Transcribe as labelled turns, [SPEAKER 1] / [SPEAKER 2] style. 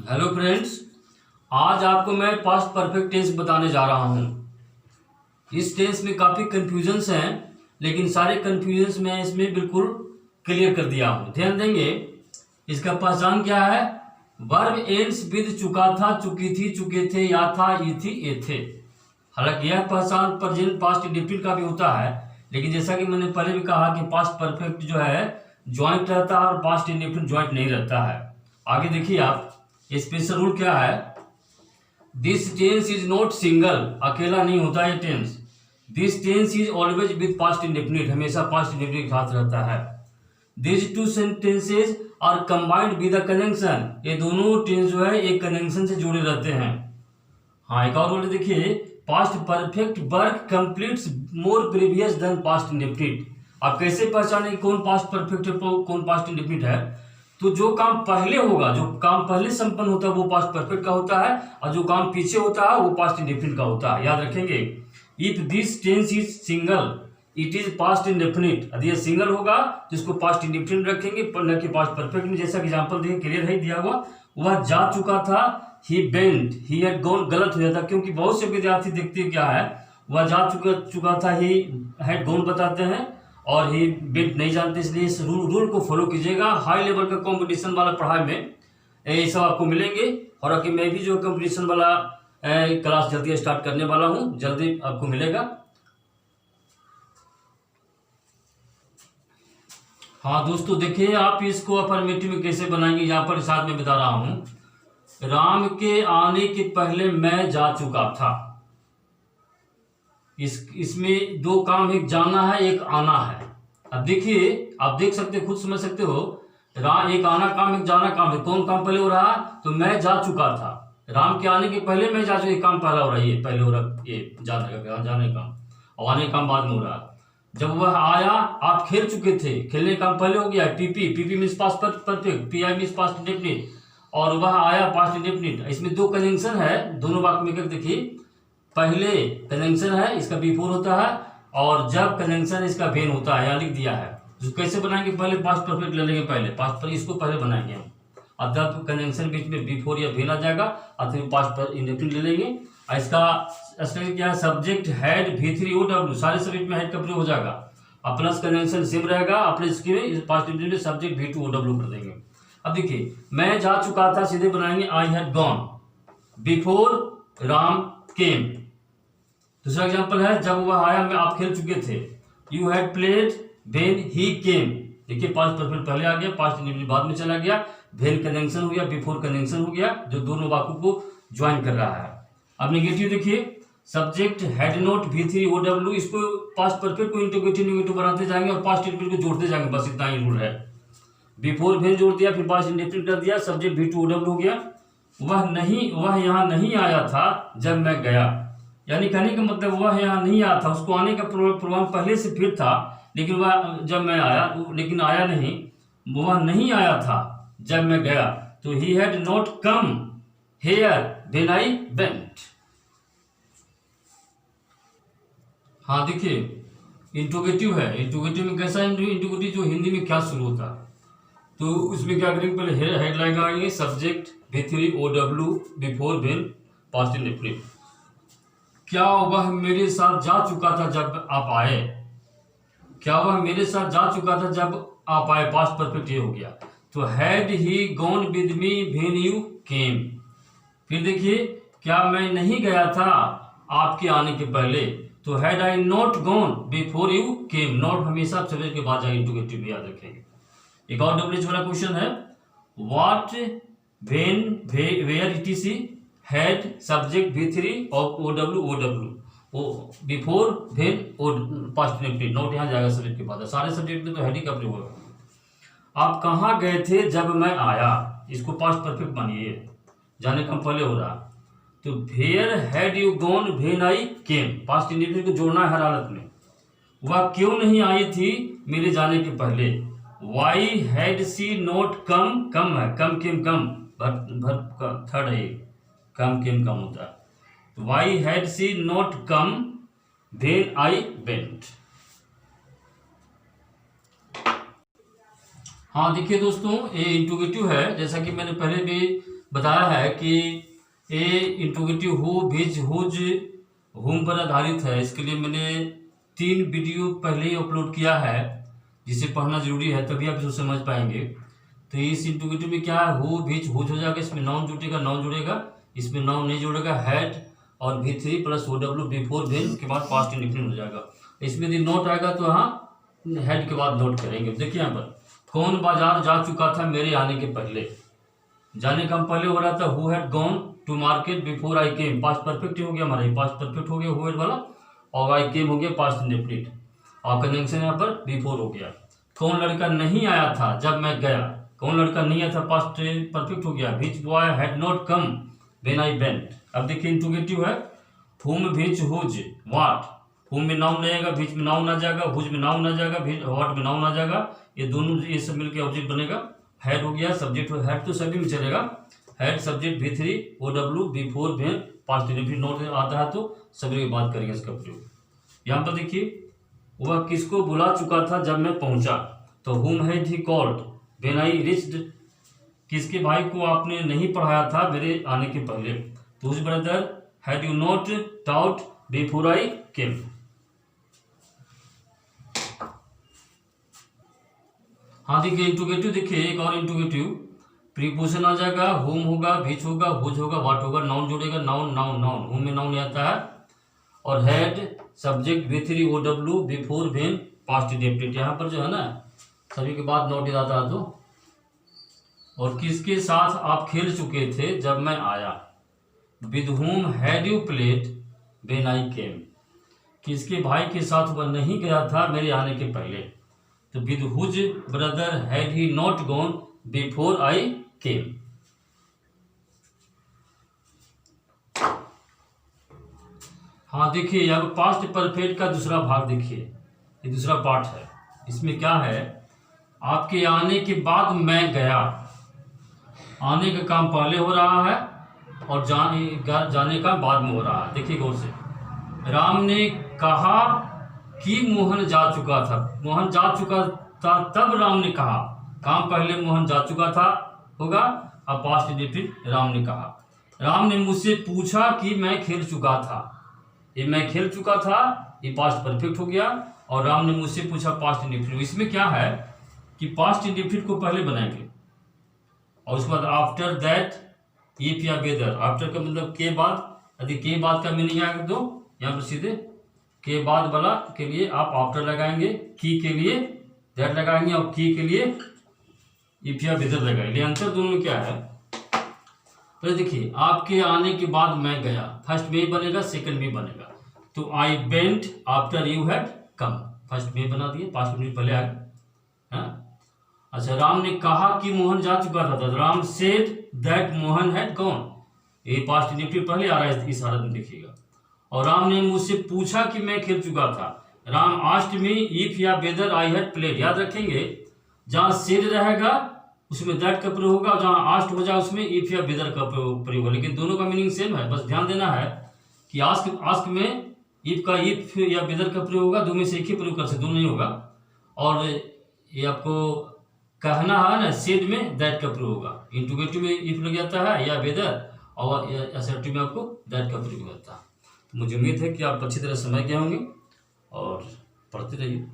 [SPEAKER 1] Hello friends, आज आपको मैं पास्ट परफेक्ट टेंस बताने जा रहा हूँ। इस टेंस में काफ़ी कन्फ्यूजन्स हैं, लेकिन सारे कन्फ्यूजन्स मैं इसमें बिल्कुल क्लियर कर दिया हूँ। ध्यान देंगे। इसका पहचान क्या है? वर्ब एंड्स विद चुका था, चुकी थी, चुके थे, या था, ई थी, ए थे। हालांकि यह पहचान प्रेजेंट पास्ट इंडेफिनिट का भी होता है, लेकिन जैसा कि मैंने पहले भी कहा कि पास्ट परफेक्ट जो है ज्वाइंट रहता है और पास्ट इंडेफिनिट ज्वाइंट नहीं रहता है। आगे देखिए आप, स्पेशल रूल क्या है? This tense is not single, अकेला नहीं होता ये टेंस। This tense is always with past indefinite, हमेशा पास्ट इंडेफिनिट के साथ रहता है। This two sentences are combined with a connection, ये दोनों टेंस जो है एक कनेक्शन से जुड़े रहते हैं। हाँ, एक और रूल देखिए, पास्ट परफेक्ट वर्क कंप्लीट्स मोर प्रीवियस देन पास्ट इंडेफिनिट। आप कैसे पहचाने कौन पास्ट परफेक्ट है कौन पास्ट इंडेफिनिट है? तो जो काम पहले होगा, जो काम पहले संपन्न होता है वो पास्ट परफेक्ट का होता है, और जो काम पीछे होता है वो पास्ट इंडेफिनिट का होता है। याद रखेंगे, if this tense is single it is past indefinite. यदि ये सिंगल होगा तो इसको पास्ट इंडेफिनिट रखेंगे, न कि पास्ट परफेक्ट में। जैसा एग्जांपल देखिए, क्लियर है दिया हुआ, वह जा चुका था, ही बेंट, ही हैड गॉन गलत हो जाता, क्योंकि बहुत से विद्यार्थी देखते क्या है, वह जा चुका था, ही हैड गॉन बताते हैं और ही बेंट नहीं जानते। इसलिए इस रूल को फॉलो कीजिएगा। हाई लेवल का कंपटीशन वाला पढ़ाई में ये सब आपको मिलेंगे। और कि मैं भी जो कंपटीशन वाला क्लास जल्दी स्टार्ट करने वाला हूँ, जल्दी आपको मिलेगा। हाँ दोस्तों, देखिए आप इसको अफर्मेटिव में कैसे बनाएंगे, यहाँ पर साथ में बता रहा हूँ। राम के आने के पहले मैं जा चुका था। इसमें दो काम, एक जाना है एक आना है। अब देखिए, आप देख सकते खुद समझ सकते हो, एक आना काम एक जाना काम है। कौन काम पहले हो रहा? तो मैं जा चुका था। राम के आने के पहले मैं जा चुका, एक काम पहला हो रहा है, ये पहले हो रहा, ये जाने काम, और आने काम बाद में हो रहा। जब वह आया, आप खेल चुके थे, खेलने काम पहले हो गया। PP means past perfect, pi means past indefinite, और वह आया पास्ट इंडेफिनिट। इसमें दो कंजंक्शन है, दोनों वाक्य में कर देखिए। पहले कंजंक्शन है, इसका बिफोर होता है, और जब कंजंक्शन इसका वेन होता है, यहाँ लिख दिया है। तो कैसे बनाएंगे? पहले पास्ट परफेक्ट ले लेंगे, पहले पास्ट पर इसको पहले बनाएंगे हम, और जब कंजंक्शन बीच में बिफोर या वेन आ जाएगा और फिर पास्ट पर इंडेफिनिट ले लेंगे। और इसका स्ट्रक्चर क्या है? सब्जेक्ट हैड V3OW, सारे सब्जेक्ट में हैड का प्रयोग हो जाएगा, और प्लस कंजंक्शन सेम रहेगा। अपने इसके पास्ट इंडेफिनिट में सब्जेक्ट V2OW कर देंगे। अब देखिए, मैं जा चुका था, सीधे बनाएंगे I had gone before Ram came. दूसरा एग्जांपल है, जब वह आया मैं आप खेल चुके थे। You had played when he came. देखिए, पास्ट परफेक्ट पहले आ गया, पास्ट इंडेफिनिट बाद में चला गया, व्हेन कंजंक्शन हो गया, बिफोर कंजंक्शन हो गया, जो दोनों वाक्यों को ज्वाइन कर रहा है। अब नेगेटिव देखिए, सब्जेक्ट हैड नॉट V3OW, इसको पास्ट परफेक्ट को इंटरोगेटिव नेगेटिव बनाते जाएंगे और पास्ट इंडेफिनिट को जोड़ते जाएंगे, बस इतना ही रूल है। बिफोर वेन जोड़ दिया, फिर पास्ट इंडेफिनिट कर दिया, सब्जेक्ट V2OW हो गया। वह यहाँ नहीं आया था जब मैं गया, यानी कहने का मतलब वह यहाँ नहीं आया था, उसको आने का प्रोग्राम पहले से फिर था, लेकिन वह जब मैं आया, लेकिन आया नहीं, वह नहीं आया था जब मैं गया। तो he had not come here when I went. हाँ देखिए, इंट्रोगेटिव है। इंट्रोगेटिव में कैसा इंट्रोगेटिव? जो हिंदी में क्या शुरू होता है, तो उसमें क्या करेंगे? पहले हेडलाइन लगाएंगे, subject V3OW before when past indefinite. क्या वह मेरे साथ जा चुका था जब आप आए? क्या वह मेरे साथ जा चुका था जब आप आए, पास्ट परफेक्ट ये हो गया। तो had he gone with me when you came. फिर देखिए, क्या मैं नहीं गया था आपके आने के पहले? तो had I not gone before you came. Not हमेशा सब्जेक्ट के बाद जाएगा, इंट्रोगेटिव में, याद रखेंगे। एक और डब्ल्यूएच वाला क्वेश्चन है, what when where etc had subject V3OW before when past indefinite. Note यहाँ जाएगा सब्जेक्ट के बाद, सारे सब्जेक्ट में तो हेड ही का प्रयोग होगा। आप कहाँ गए थे जब मैं आया, इसको पास्ट परफेक्ट मानिए, जाने कम पहले हो रहा। तो where had you gone when I came, past indefinite को जोड़ना है हर हालत में। वह क्यों नहीं आई थी मेरे जाने के पहले। Why had C not come, come है, कम केम कम, भर थर्ड है, कम केम कम होता है। Why had C not come when I went. हाँ देखिए दोस्तों, ये इंट्रोगेटिव है, जैसा कि मैंने पहले भी बताया है कि a interrogative who which whose whom पर आधारित है। इसके लिए मैंने 3 वीडियो पहले ही अपलोड किया है, जिसे पढ़ना जरूरी है, तभी आप इसको समझ पाएंगे। तो इस इंट्रोगेटिव में क्या है, हु विच हुज हो जाएगा, इसमें नाउन जुड़ेगा, नाउन जुड़ेगा, इसमें नाउन नहीं जुड़ेगा, हैड और V3 plus OW before when के बाद पास्ट इंडेफिनिट हो जाएगा। इसमें यदि नोट आएगा तो हाँ हेड के बाद नोट करेंगे। देखिए यहाँ पर कौन बाजार जा चुका था मेरे आने के पहले, जाने का पहले हो रहा था who had gone to market before I came, past perfect हो गया हमारा, पास्ट परफेक्ट हो गया हु हैड वाला, और आई केम हो गया पास्ट इंडेफिनिट, और कंजंक्शन यहाँ पर बिफोर हो गया। कौन लड़का नहीं आया था जब मैं गया, कौन लड़का नहीं आया था, पास्ट परफेक्ट हो गया। Which boy had not come when I went. अब देखिए इंट्रोगेटिव है, हुम विच हुज व्हाट, हुम में नाउन नहीं आएगा, विच में नाउन आ जाएगा, हुज में नाउन आ जाएगा, व्हाट में नाउन आ जाएगा, ये दोनों ये सब मिलकर ऑब्जेक्ट बनेगा। हैड हो गया, सब्जेक्ट हो, हैड तो सभी में चलेगा, had subject V3 OW before when past indefinite note आता है तो सभी की बात करेंगे इसका प्रयोग। यहाँ पर देखिए वह किसको बुला चुका था जब मैं पहुंचा, तो हुम had he called when I reached, किसके भाई को आपने नहीं पढ़ाया था मेरे आने के पहले, तो whose brother had you not taught before I came. हाँ देखिए इंट्रोगेटिव, देखिए एक और इंट्रोगेटिव, प्रीपोजिशन आ जाएगा, होम होगा, विच होगा, हुज होगा, व्हाट होगा, नाउन जुड़ेगा, नाउन नाउन नाउन, होम में नाउन आता है, और had subject V3 OW before when past indefinite. यहाँ पर जो है ना सभी के बाद नोट आता है। तो और किसके साथ आप खेल चुके थे जब मैं आया, with whom had you played when I came, किसके भाई के साथ वह नहीं गया था मेरे आने के पहले, तो with whose brother had he not gone before I came. हाँ देखिए अब पास्ट परफेक्ट का दूसरा भाग देखिए, ये दूसरा पार्ट है। इसमें क्या है, आपके आने के बाद मैं गया, आने का काम पहले हो रहा है और जाने का बाद में हो रहा है। देखिए गौर से, राम ने कहा कि मोहन जा चुका था, मोहन जा चुका था तब राम ने कहा, काम पहले मोहन जा चुका था होगा, अब पास्ट इंडेफिनिट राम ने कहा। राम ने मुझसे पूछा कि मैं खेल चुका था, ये मैं खेल चुका था ये पास्ट परफेक्ट हो गया, और राम ने मुझसे पूछा पास्ट इंडेफिनिट। इसमें क्या है कि पास्ट इंडेफिनिट को पहले बनाएंगे और उसके बाद आफ्टर दैट इफ या वेदर, आफ्टर का मतलब के बाद, यदि के बाद का मीनिंग आएगा तो यहाँ पर सीधे के बाद वाला के लिए आप आफ्टर लगाएंगे, की के लिए दैट लगाएंगे, और की के लिए इफ या वेदर लगाएंगे। आंसर दोनों में क्या है, तो देखिए आपके आने के बाद मैं गया, फर्स्ट में बनेगा, सेकंड में बनेगा, तो I went after you had come, first में बना दिए, पास्ट मिनट पहले आ गया। अच्छा, राम ने कहा कि मोहन जा चुका था, तो Ram said that Mohan had gone, ये पास्ट इंडेफिनिट पहले आ रहा है इस हालत में देखिएगा। और राम ने मुझसे पूछा कि मैं खेल चुका था, राम आस्क्ड मी इफ या वेदर आई हैड प्लेड। याद रखेंगे जहाँ सेड रहेगा उसमें दैट का प्रयोग होगा, जहाँ आस्ट हो जाए उसमें इफ या वेदर का प्रयोग होगा, लेकिन दोनों का मीनिंग सेम है। बस ध्यान देना है कि आस्क में इफ का इफ या वेदर का प्रयोग होगा, दो में से एक ही प्रयोग कर सकते, दोनों नहीं होगा। और ये आपको कहना है ना, सेड में दैट का प्रयोग होगा, इंट्रोगेटिव में इफ लग जाता है या वेदर, और असर्टिव में आपको दैट का प्रयोग होता है। तो मुझे उम्मीद है कि आप अच्छी तरह समझ गए होंगे और पढ़ते रहिए।